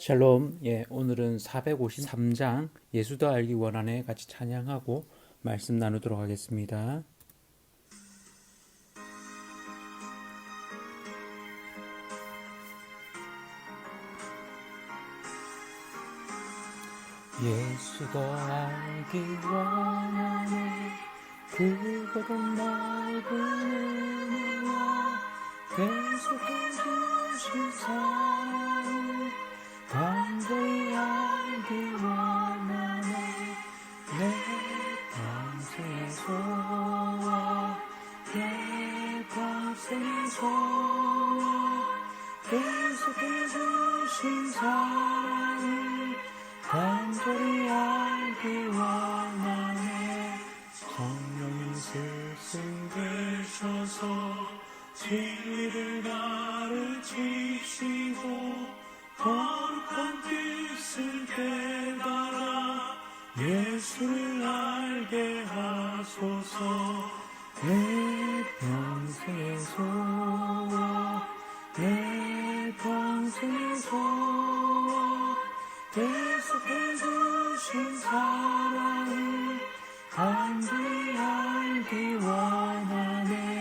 샬롬. 오늘은 453장 예수 더 알기 원하네 같이 찬양하고 말씀 나누도록 하겠습니다. 예수 더 알기 원하네 그보다 넓은 은혜와 계속해 주신 사랑을 간절히 알기 원하네 내 평생의 소원 내 평생의 소원 계속해 주신 사랑을 간절히 알기 원하네 성령님 스승되셔서 진리를 가르치시고 거룩한 뜻을 깨달아 예수를 알게 하소서 내 평생의 소원 내 평생의 소원 계속해 주신 사랑을 간절히 알기 원하네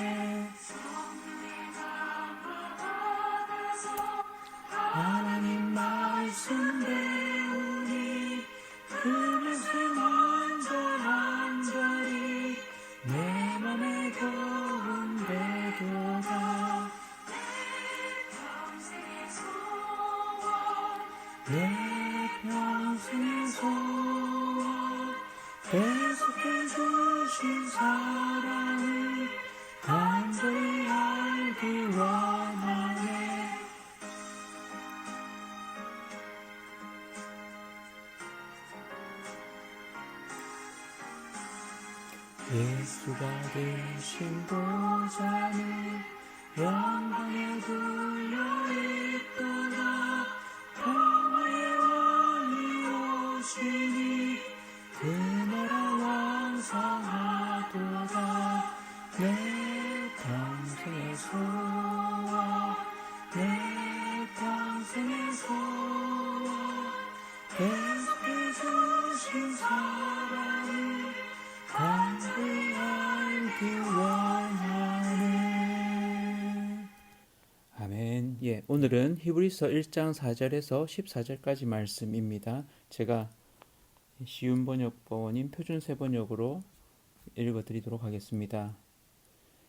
하나님 말씀 배우니 그 말씀 한절한절이 내 맘에 더운데도다 내 평생의 소원 계속해 주신 사랑을 간절히 알기 원하네 예수가 되신 보좌는 영광에 둘려있도다 평화의 왕이 오시니 그 나라 왕성하도다 내 평생의 소원 내 평생의 소원 계속해 주신 사랑을 간절히 알기 원하네. 아멘. 오늘은 히브리서 1장 4절에서 14절까지 말씀입니다. 제가 쉬운 번역본인 표준세 번역으로 읽어드리도록 하겠습니다.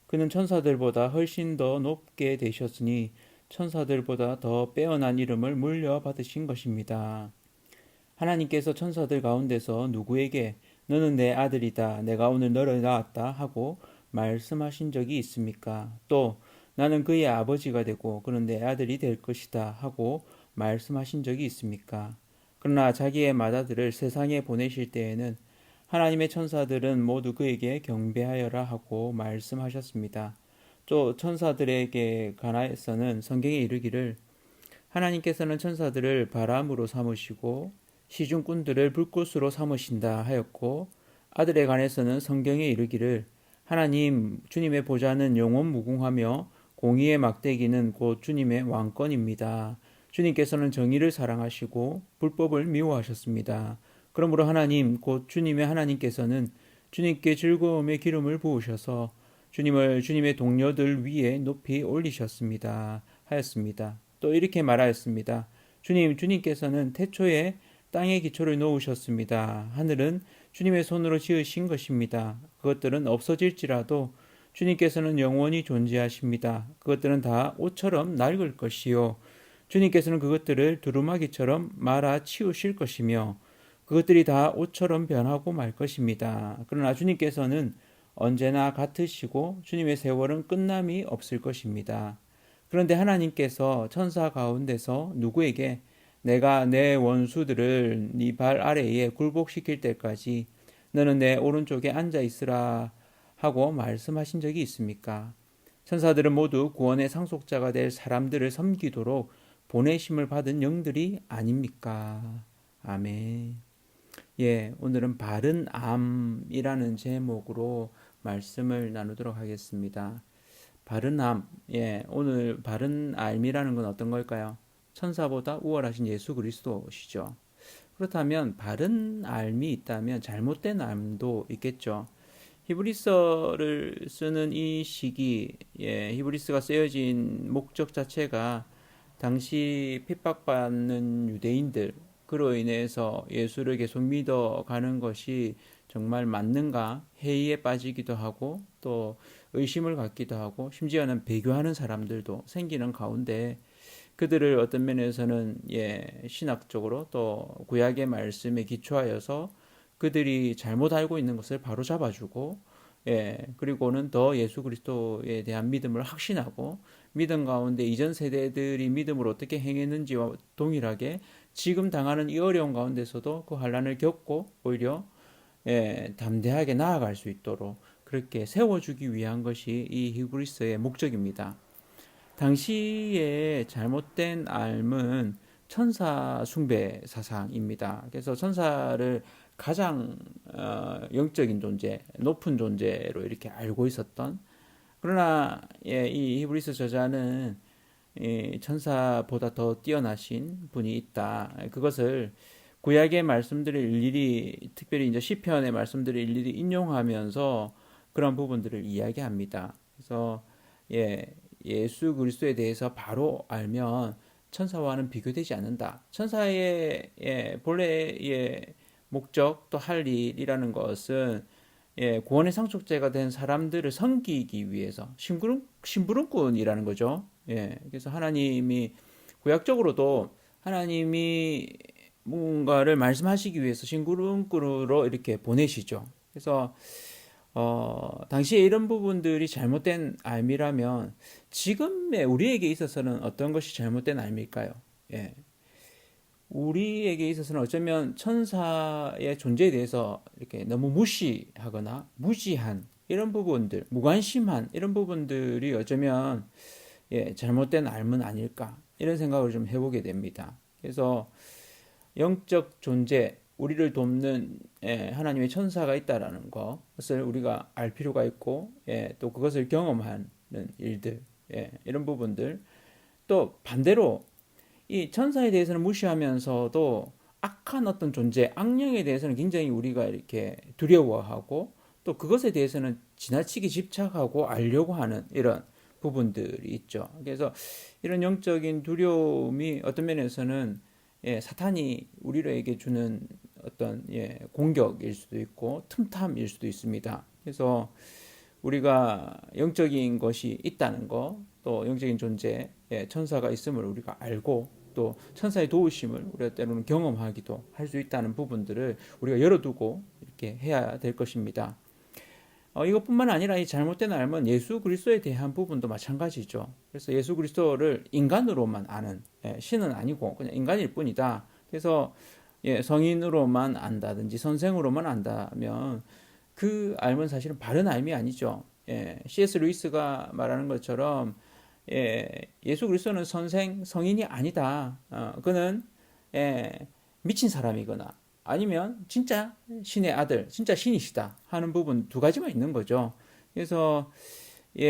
그는 천사들보다 훨씬 더 높게 되셨으니 천사들보다 더 빼어난 이름을 물려받으신 것입니다. 하나님께서 천사들 가운데서 누구에게 너는 내 아들이다 내가 오늘 너를 낳았다 하고 말씀하신 적이 있습니까? 또 나는 그의 아버지가 되고 그는 내 아들이 될 것이다 하고 말씀하신 적이 있습니까? 그러나 자기의 맏아들을 세상에 보내실 때에는 하나님의 천사들은 모두 그에게 경배하여라 하고 말씀하셨습니다. 또 천사들에게 관하여서는 성경에 이르기를 하나님께서는 천사들을 바람으로 삼으시고 시중꾼들을 불꽃으로 삼으신다 하였고 아들에 관해서는 성경에 이르기를 하나님 주님의 보좌는 영원 무궁하며 공의의 막대기는 곧 주님의 왕권입니다. 주님께서는 정의를 사랑하시고 불법을 미워하셨습니다. 그러므로 하나님 곧 주님의 하나님께서는 주님께 즐거움의 기름을 부으셔서 주님을 주님의 동료들 위에 높이 올리셨습니다 하였습니다. 또 이렇게 말하였습니다. 주님께서는 태초에 땅의 기초를 놓으셨습니다. 하늘은 주님의 손으로 지으신 것입니다. 그것들은 없어질지라도 주님께서는 영원히 존재하십니다. 그것들은 다 옷처럼 낡을 것이요 주님께서는 그것들을 두루마기처럼 말아 치우실 것이며 그것들이 다 옷처럼 변하고 말 것입니다. 그러나 주님께서는 언제나 같으시고 주님의 세월은 끝남이 없을 것입니다. 그런데 하나님께서 천사 가운데서 누구에게 내가 내 원수들을 네 발 아래에 굴복시킬 때까지 너는 내 오른쪽에 앉아 있으라 하고 말씀하신 적이 있습니까? 천사들은 모두 구원의 상속자가 될 사람들을 섬기도록 보내심을 받은 영들이 아닙니까? 아멘. 오늘은 바른 암이라는 제목으로 말씀을 나누도록 하겠습니다. 바른 암, 오늘 바른 암이라는 건 어떤 걸까요? 천사보다 우월하신 예수 그리스도시죠. 그렇다면 바른 알미 있다면 잘못된 알도 있겠죠. 히브리서를 쓰는 이 시기, 히브리서가 쓰여진 목적 자체가 당시 핍박받는 유대인들, 그로 인해서 예수를 계속 믿어가는 것이 정말 맞는가 회의에 빠지기도 하고 또 의심을 갖기도 하고 심지어는 배교하는 사람들도 생기는 가운데 그들을 어떤 면에서는 신학적으로 또 구약의 말씀에 기초하여서 그들이 잘못 알고 있는 것을 바로 잡아주고 그리고는 더 예수 그리스도에 대한 믿음을 확신하고 믿음 가운데 이전 세대들이 믿음을 어떻게 행했는지와 동일하게 지금 당하는 이 어려운 가운데서도 그 환난을 겪고 오히려 담대하게 나아갈 수 있도록 그렇게 세워주기 위한 것이 이 히브리서의 목적입니다. 당시에 잘못된 삶은 천사 숭배 사상입니다. 그래서 천사를 가장 영적인 존재, 높은 존재로 이렇게 알고 있었던, 그러나 이 히브리서 저자는 이 천사보다 더 뛰어나신 분이 있다. 그것을 구약의 말씀들을 일일이, 특별히 이제 시편의 말씀들을 일일이 인용하면서 그런 부분들을 이야기합니다. 그래서 예수 그리스도에 대해서 바로 알면 천사와는 비교되지 않는다. 천사의 본래의 목적 또 할 일이라는 것은 구원의 상속자가 된 사람들을 섬기기 위해서 심부름꾼이라는 거죠. 그래서 하나님이 구약적으로도 하나님이 뭔가를 말씀하시기 위해서 심부름꾼으로 이렇게 보내시죠. 그래서 당시에 이런 부분들이 잘못된 알미라면 지금의 우리에게 있어서는 어떤 것이 잘못된 알미일까요? 우리에게 있어서는 어쩌면 천사의 존재에 대해서 이렇게 너무 무시하거나 무지한 이런 부분들, 무관심한 이런 부분들이 어쩌면 잘못된 알문 아닐까 이런 생각을 좀 해보게 됩니다. 그래서 영적 존재, 우리를 돕는 하나님의 천사가 있다라는 것을 우리가 알 필요가 있고 또 그것을 경험하는 일들, 이런 부분들, 또 반대로 이 천사에 대해서는 무시하면서도 악한 어떤 존재, 악령에 대해서는 굉장히 우리가 이렇게 두려워하고 또 그것에 대해서는 지나치게 집착하고 알려고 하는 이런 부분들이 있죠. 그래서 이런 영적인 두려움이 어떤 면에서는 사탄이 우리에게 주는 어떤 공격일 수도 있고 틈탐일 수도 있습니다. 그래서 우리가 영적인 것이 있다는 거, 또 영적인 존재, 천사가 있음을 우리가 알고 또 천사의 도우심을 우리가 때로는 경험하기도 할 수 있다는 부분들을 우리가 열어두고 이렇게 해야 될 것입니다. 이것뿐만 아니라 이 잘못된 알은 예수 그리스도에 대한 부분도 마찬가지죠. 그래서 예수 그리스도를 인간으로만 아는, 신은 아니고 그냥 인간일 뿐이다. 그래서 성인으로만 안다든지 선생으로만 안다면 그 알은 사실은 바른 알이 아니죠. C.S. 루이스가 말하는 것처럼 예수 그리스도는 성인이 아니다. 그는 미친 사람이거나 아니면 진짜 신의 아들, 진짜 신이시다 하는 부분 두 가지만 있는 거죠. 그래서 이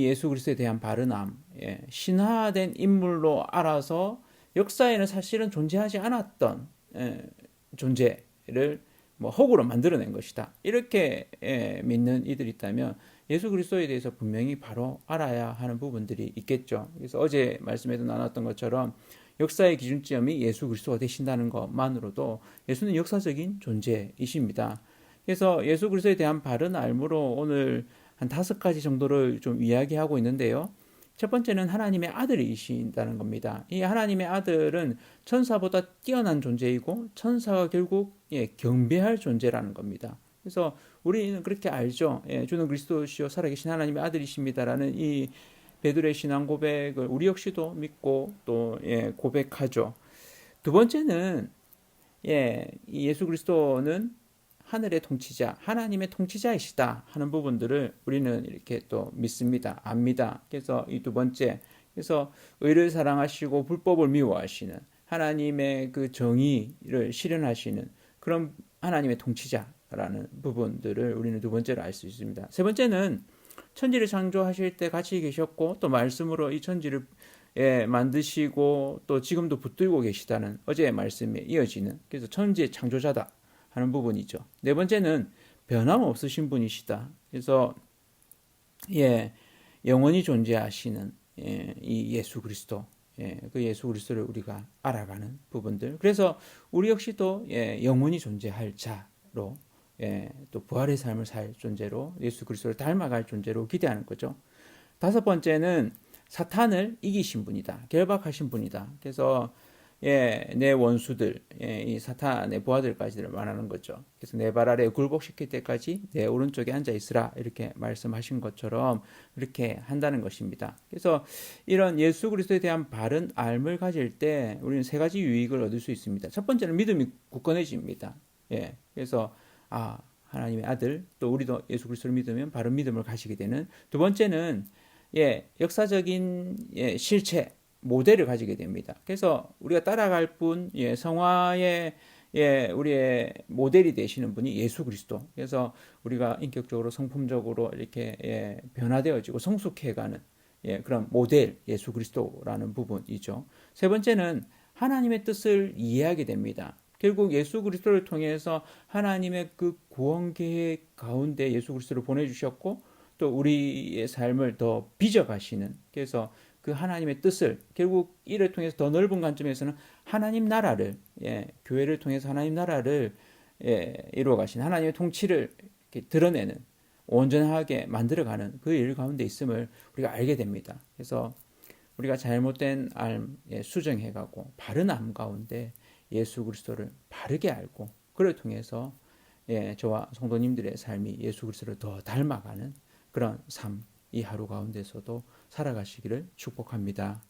예수 그리스도에 대한 바른함, 신화된 인물로 알아서 역사에는 사실은 존재하지 않았던 존재를 허구로 만들어낸 것이다. 이렇게 믿는 이들이 있다면 예수 그리스도에 대해서 분명히 바로 알아야 하는 부분들이 있겠죠. 그래서 어제 말씀에도 나눴던 것처럼 역사의 기준점이 예수 그리스도가 되신다는 것만으로도 예수는 역사적인 존재이십니다. 그래서 예수 그리스도에 대한 바른 알므로 오늘 한 5가지 정도를 좀 이야기하고 있는데요. 첫 번째는 하나님의 아들이신다는 겁니다. 이 하나님의 아들은 천사보다 뛰어난 존재이고 천사가 결국 경배할 존재라는 겁니다. 그래서 우리는 그렇게 알죠. 주는 그리스도시요 살아계신 하나님의 아들이십니다라는 이 베드로의 신앙 고백을 우리 역시도 믿고 또 고백하죠. 두 번째는 이 예수 그리스도는 하늘의 통치자, 하나님의 통치자이시다 하는 부분들을 우리는 이렇게 또 믿습니다. 압니다. 그래서 이 두 번째, 그래서 의를 사랑하시고 불법을 미워하시는 하나님의 그 정의를 실현하시는 그런 하나님의 통치자라는 부분들을 우리는 두 번째로 알 수 있습니다. 세 번째는 천지를 창조하실 때 같이 계셨고 또 말씀으로 이 천지를 예, 만드시고 또 지금도 붙들고 계시다는 어제의 말씀에 이어지는, 그래서 천지의 창조자다 하는 부분이죠. 네 번째는 변함없으신 분이시다. 그래서 예, 영원히 존재하시는 이 예수 그리스도, 그 예수 그리스도를 우리가 알아가는 부분들. 그래서 우리 역시도 영원히 존재할 자로, 또 부활의 삶을 살 존재로 예수 그리스도를 닮아갈 존재로 기대하는 거죠. 다섯 번째는 사탄을 이기신 분이다. 결박하신 분이다. 그래서 내 원수들, 이 사탄의 부하들까지를 말하는 거죠. 그래서 내 발 아래 굴복시킬 때까지 내 오른쪽에 앉아 있으라 이렇게 말씀하신 것처럼 그렇게 한다는 것입니다. 그래서 이런 예수 그리스도에 대한 바른 알을 가질 때 우리는 세 가지 유익을 얻을 수 있습니다. 첫 번째는 믿음이 굳건해집니다. 그래서 하나님의 아들, 또 우리도 예수 그리스도를 믿으면 바른 믿음을 가지게 되는. 두 번째는 역사적인 실체, 모델을 가지게 됩니다. 그래서 우리가 따라갈 분, 성화의 우리의 모델이 되시는 분이 예수 그리스도. 그래서 우리가 인격적으로 성품적으로 이렇게 변화되어지고 성숙해가는 그런 모델 예수 그리스도라는 부분이죠. 세 번째는 하나님의 뜻을 이해하게 됩니다. 결국 예수 그리스도를 통해서 하나님의 그 구원 계획 가운데 예수 그리스도를 보내주셨고 또 우리의 삶을 더 빚어가시는, 그래서 그 하나님의 뜻을 결국 이를 통해서 더 넓은 관점에서는 하나님 나라를, 교회를 통해서 하나님 나라를 이루어 가신 하나님의 통치를 이렇게 드러내는, 온전하게 만들어가는 그 일 가운데 있음을 우리가 알게 됩니다. 그래서 우리가 잘못된 알 수정해가고 바른 암 가운데 예수 그리스도를 바르게 알고 그를 통해서 저와 성도님들의 삶이 예수 그리스도를 더 닮아가는 그런 삶, 이 하루 가운데서도 살아가시기를 축복합니다.